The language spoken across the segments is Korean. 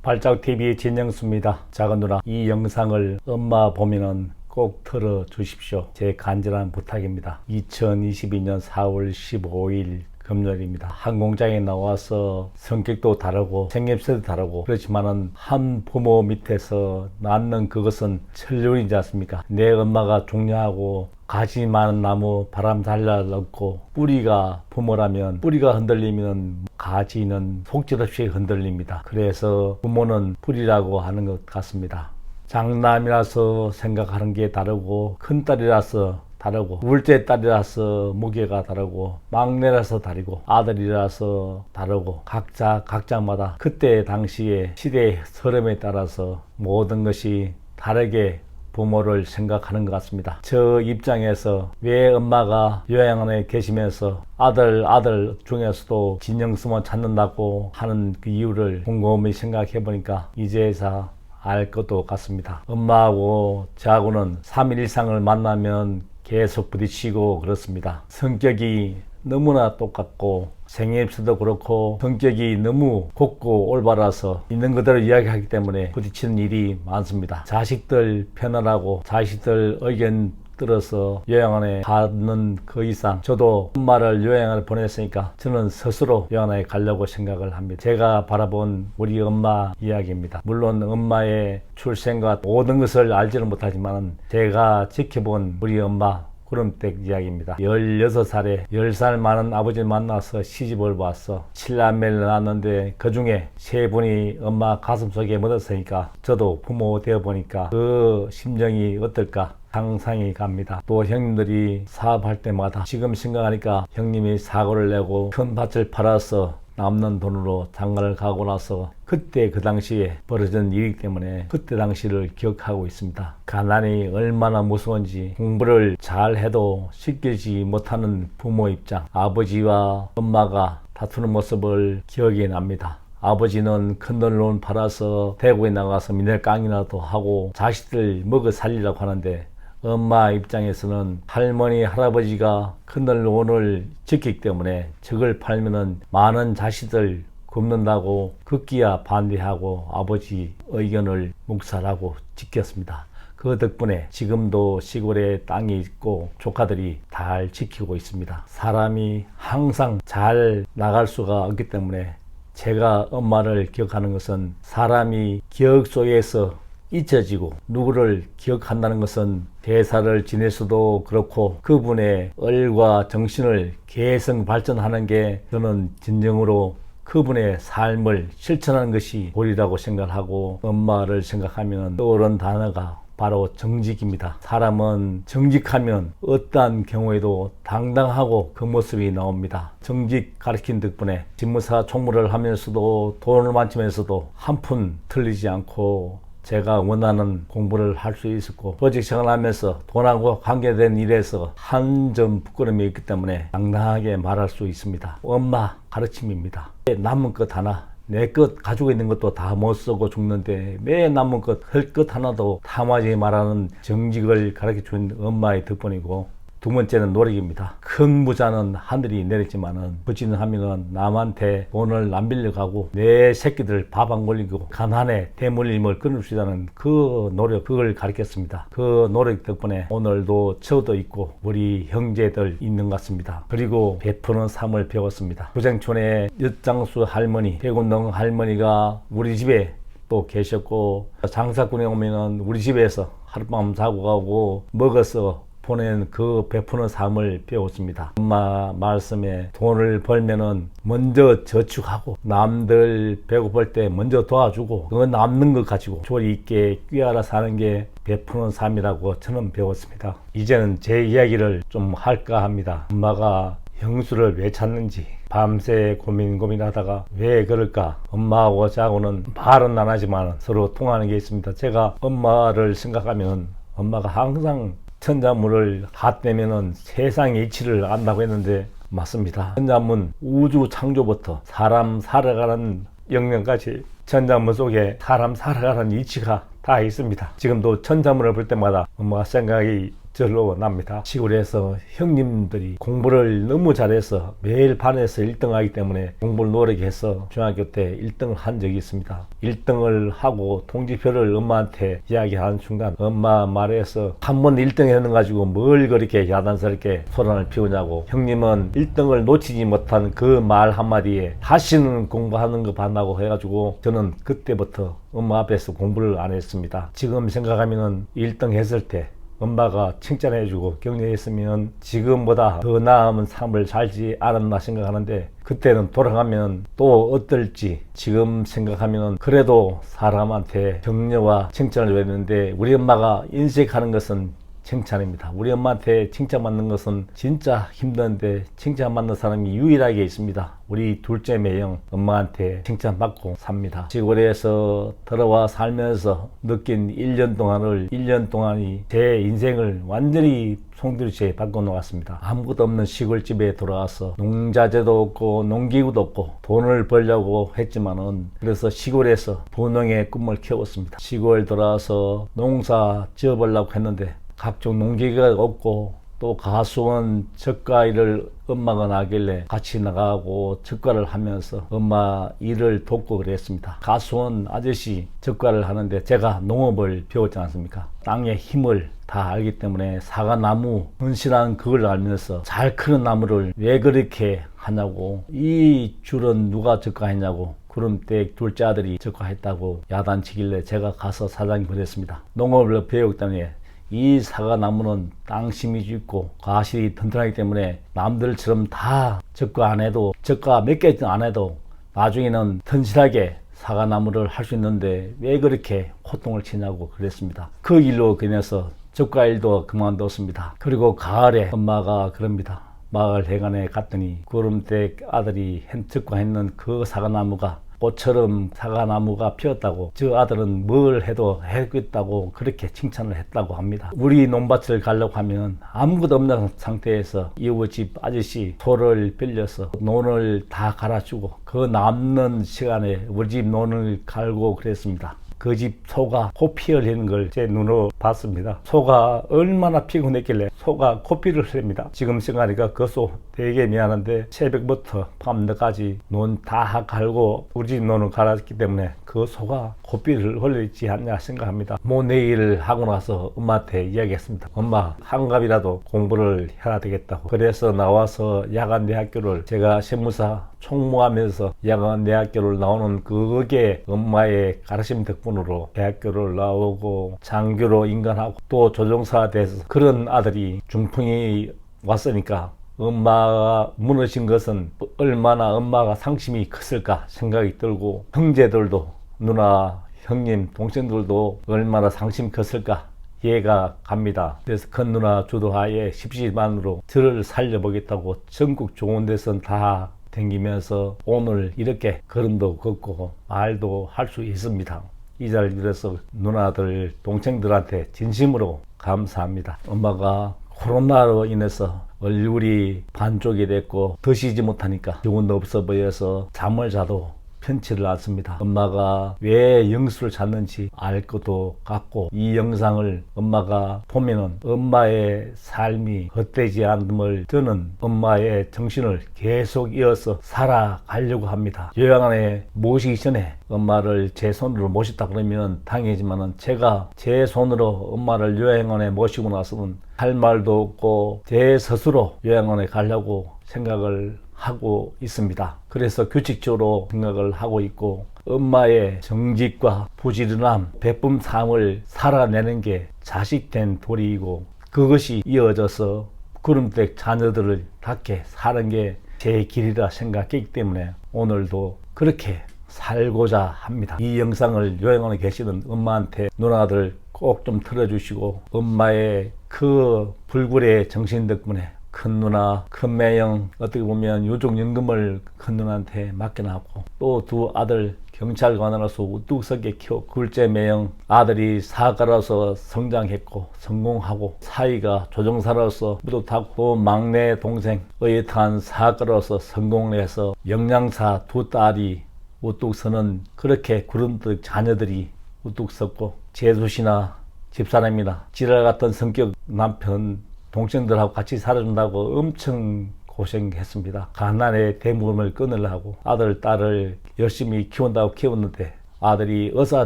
발자국TV 진영수입니다. 작은 누나, 이 영상을 엄마 보면은 꼭 틀어주십시오. 제 간절한 부탁입니다. 2022년 4월 15일 금요일입니다. 한 공장에 나와서 성격도 다르고 생김새도 다르고 그렇지만은 한 부모 밑에서 낳는 그것은 천륜이지 않습니까? 내 엄마가 종려하고 가지 많은 나무 바람 잘 넣고 뿌리가 부모라면 뿌리가 흔들리면 가지는 속절없이 흔들립니다. 그래서 부모는 뿌리라고 하는 것 같습니다. 장남이라서 생각하는 게 다르고 큰딸이라서 다르고 둘째 딸이라서 무게가 다르고 막내라서 다르고 아들이라서 다르고 각자마다 그때 당시에 시대의 흐름에 따라서 모든 것이 다르게 부모를 생각하는 것 같습니다. 저 입장에서 왜 엄마가 요양원에 계시면서 아들 중에서도 진영수만 찾는다고 하는 그 이유를 곰곰이 생각해 보니까 이제야 알 것도 같습니다. 엄마하고 저하고는 3일 이상을 만나면 계속 부딪히고 그렇습니다. 성격이 너무나 똑같고 생김새도 그렇고 성격이 너무 곱고 올바라서 있는 그대로 이야기하기 때문에 부딪히는 일이 많습니다. 자식들 편안하고 자식들 의견 들어서 요양원에 가는 그 이상 저도 엄마를 요양원에 보냈으니까 저는 스스로 요양원에 가려고 생각을 합니다. 제가 바라본 우리 엄마 이야기입니다. 물론 엄마의 출생과 모든 것을 알지는 못하지만 제가 지켜본 우리 엄마 구름댁 이야기입니다. 16살에 10살 많은 아버지를 만나서 시집을 왔어. 7남매를 낳았는데 그 중에 3분이 엄마 가슴속에 묻었으니까 저도 부모 되어보니까 그 심정이 어떨까 상상이 갑니다. 또 형님들이 사업할 때마다 지금 생각하니까 형님이 사고를 내고 큰 밭을 팔아서 남는 돈으로 장가를 가고 나서 그때 그 당시에 벌어진 일이기 때문에 그때 당시를 기억하고 있습니다. 가난이 얼마나 무서운지 공부를 잘 해도 시키지 못하는 부모 입장, 아버지와 엄마가 다투는 모습을 기억이 납니다. 아버지는 큰 돈을 팔아서 대구에 나가서 미ner깡이라도 하고 자식들 먹여 살리라고 하는데 엄마 입장에서는 할머니, 할아버지가 큰돈을 지키기 때문에 저걸 팔면은 많은 자식들 굶는다고 극기야 반대하고 아버지 의견을 묵살하고 지켰습니다. 그 덕분에 지금도 시골에 땅이 있고 조카들이 잘 지키고 있습니다. 사람이 항상 잘 나갈 수가 없기 때문에 제가 엄마를 기억하는 것은 사람이 기억 속에서 잊혀지고 누구를 기억한다는 것은 대사를 지낼 수도 그렇고 그분의 얼과 정신을 개성 발전하는 게 저는 진정으로 그분의 삶을 실천하는 것이 도리라고 생각하고 엄마를 생각하면 떠오르는 단어가 바로 정직입니다. 사람은 정직하면 어떠한 경우에도 당당하고 그 모습이 나옵니다. 정직 가르친 덕분에 집무사 총무를 하면서도 돈을 만지면서도 한 푼 틀리지 않고 제가 원하는 공부를 할 수 있었고 조직 생활하면서 돈하고 관계된 일에서 한 점 부끄러움이 있기 때문에 당당하게 말할 수 있습니다. 엄마 가르침입니다. 남은 것 하나 내 것 가지고 있는 것도 다 못 쓰고 죽는데 매 남은 것 할 것 하나도 탐하지 말라는 정직을 가르쳐준 엄마의 덕분이고 두 번째는 노력입니다. 큰 부자는 하늘이 내렸지만은 부지는 하면은 남한테 돈을 안 빌려가고 내 새끼들 밥 안 걸리고 가난에 대물림을 끊을 수 있다는 그 노력, 그걸 가르쳤습니다. 그 노력 덕분에 오늘도 저도 있고 우리 형제들 있는 것 같습니다. 그리고 베푸는 삶을 배웠습니다. 구쟁촌에 엿장수 할머니, 백운동 할머니가 우리 집에 또 계셨고 장사꾼에 오면은 우리 집에서 하룻밤 자고 가고 먹어서 보낸 그 베푸는 삶을 배웠습니다. 엄마 말씀에 돈을 벌면은 먼저 저축하고 남들 배고플 때 먼저 도와주고 그 남는 것 가지고 조리 있게 꾀하라 사는 게 베푸는 삶이라고 저는 배웠습니다. 이제는 제 이야기를 좀 할까 합니다. 엄마가 형수를 왜 찾는지 밤새 고민하다가 왜 그럴까. 엄마하고 저하고는 말은 안 하지만 서로 통하는 게 있습니다. 제가 엄마를 생각하면 엄마가 항상 천자문을 갓되면은 세상의 이치를 안다고 했는데 맞습니다. 천자문 우주 창조부터 사람 살아가는 영역까지 천자문 속에 사람 살아가는 이치가 다 있습니다. 지금도 천자문을 볼 때마다 엄마가 생각이 절로 납니다. 시골에서 형님들이 공부를 너무 잘해서 매일 반에서 1등하기 때문에 공부를 노력해서 중학교 때 1등을 한 적이 있습니다. 1등을 하고 통지표를 엄마한테 이야기하는 순간 엄마 말에서 한 번 1등 해가지고 뭘 그렇게 야단스럽게 소란을 피우냐고, 형님은 1등을 놓치지 못한 그 말 한마디에 다시는 공부하는 거 반다고 해가지고 저는 그때부터 엄마 앞에서 공부를 안 했습니다. 지금 생각하면은 1등 했을 때 엄마가 칭찬해주고 격려했으면 지금보다 더 나은 삶을 살지 않았나 생각하는데, 그때는 돌아가면 또 어떨지 지금 생각하면 그래도 사람한테 격려와 칭찬을 했는데, 우리 엄마가 인식하는 것은 칭찬입니다. 우리 엄마한테 칭찬받는 것은 진짜 힘든데 칭찬받는 사람이 유일하게 있습니다. 우리 둘째 매형 엄마한테 칭찬받고 삽니다. 시골에서 들어와 살면서 느낀 1년 동안이 제 인생을 완전히 송두리째 바꿔놓았습니다. 아무것도 없는 시골집에 돌아와서 농자재도 없고 농기구도 없고 돈을 벌려고 했지만은, 그래서 시골에서 분농의 꿈을 키웠습니다. 시골 돌아와서 농사 지어보려고 했는데 각종 농기가 없고, 또 가수원 젓가 일을 엄마가 나길래 같이 나가고 젓가를 하면서 엄마 일을 돕고 그랬습니다. 가수원 아저씨 젓가를 하는데 제가 농업을 배웠지 않습니까? 땅의 힘을 다 알기 때문에 사과나무 헌신한 그걸 알면서 잘 크는 나무를 왜 그렇게 하냐고, 이 줄은 누가 젓가했냐고, 그럼 때 둘째 아들이 젓가했다고 야단치길래 제가 가서 사장님 그랬습니다. 농업을 배우기 때문에 이 사과나무는 땅심이 있고 과실이 튼튼하기 때문에 남들처럼 다 젓가 안 해도, 젓가 몇 개 안 해도 나중에는 튼실하게 사과나무를 할 수 있는데 왜 그렇게 호통을 치냐고 그랬습니다. 그 일로 그녀서 젓가 일도 그만뒀습니다. 그리고 가을에 엄마가 그럽니다. 마을 해관에 갔더니 구름대 아들이 젓가 했는 그 사과나무가 꽃처럼 사과나무가 피었다고, 저 아들은 뭘 해도 해겠다고 그렇게 칭찬을 했다고 합니다. 우리 논밭을 가려고 하면 아무것도 없는 상태에서 이웃집 아저씨 소를 빌려서 논을 다 갈아주고 그 남는 시간에 우리 집 논을 갈고 그랬습니다. 그 집 소가 코피를 흘리는 걸 제 눈으로 봤습니다. 소가 얼마나 피곤했길래 소가 코피를 흘립니다. 지금 생각하니까 그 소 되게 미안한데, 새벽부터 밤늦까지 논 다 갈고 우리 집 논을 갈았기 때문에 그 소가 코피를 흘리지 않냐 생각합니다. 내일을 하고 나서 엄마한테 이야기했습니다. 엄마, 한갑이라도 공부를 해야 되겠다고. 그래서 나와서 야간 대학교를, 제가 세무사 총무하면서 야간 대학교를 나오는 그게 엄마의 가르침 덕분으로 대학교를 나오고 장교로 인간하고 또 조종사가 돼서, 그런 아들이 중풍이 왔으니까 엄마가 무너진 것은 얼마나 엄마가 상심이 컸을까 생각이 들고, 형제들도, 누나, 형님, 동생들도 얼마나 상심이 컸을까 이해가 갑니다. 그래서 큰 누나 주도하에 십시만으로 저를 살려보겠다고 전국 좋은 데선 다 댕기면서 오늘 이렇게 걸음도 걷고 말도 할 수 있습니다. 이 자리를 빌어서 누나들, 동생들한테 진심으로 감사합니다. 엄마가 코로나로 인해서 얼굴이 반쪽이 됐고 드시지 못하니까 기운도 없어 보여서 잠을 자도 편치를 않습니다. 엄마가 왜 영수를 찾는지 알 것도 같고, 이 영상을 엄마가 보면은 엄마의 삶이 헛되지 않음을 저는 엄마의 정신을 계속 이어서 살아가려고 합니다. 요양원에 모시기 전에 엄마를 제 손으로 모셨다 그러면 당연하지만은 제가 제 손으로 엄마를 요양원에 모시고 나서는 할 말도 없고 제 스스로 요양원에 가려고 생각을 하고 있습니다. 그래서 규칙적으로 생각을 하고 있고, 엄마의 정직과 부지런함, 베품 삶을 살아내는 게 자식된 도리이고, 그것이 이어져서 구름댁 자녀들을 닦게 사는 게 제 길이라 생각했기 때문에 오늘도 그렇게 살고자 합니다. 이 영상을 요양원에 계시는 엄마한테 누나들 꼭 좀 틀어주시고, 엄마의 그 불굴의 정신 덕분에 큰 누나, 큰 매형, 어떻게 보면 유족연금을 큰 누나한테 맡겨놨고, 또 두 아들 경찰관으로서 우뚝서게 키웠고, 둘째 매형 아들이 사가로서 성장했고 성공하고, 사위가 조종사로서 뿌듯하고, 막내 동생 의탁한 사가로서 성공을 해서 영양사 두 딸이 우뚝 서는, 그렇게 구름득 자녀들이 우뚝 섰고, 제수씨나 집사람이나 지랄 같은 성격 남편, 동생들하고 같이 살아준다고 엄청 고생했습니다. 가난의 대물림을 끊으려고 아들, 딸을 열심히 키운다고 키웠는데 아들이 의사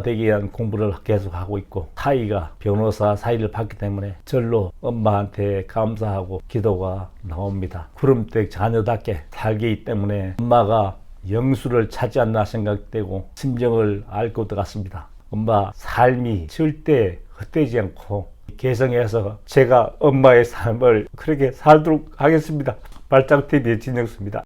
되기 위한 공부를 계속하고 있고 사위가 변호사 사위를 받기 때문에 절로 엄마한테 감사하고 기도가 나옵니다. 구름대 자녀답게 살기 때문에 엄마가 영수를 찾지 않나 생각되고 심정을 알 것 같습니다. 엄마 삶이 절대 헛되지 않고 개성해서 제가 엄마의 삶을 그렇게 살도록 하겠습니다. 발장TV의 진영수입니다.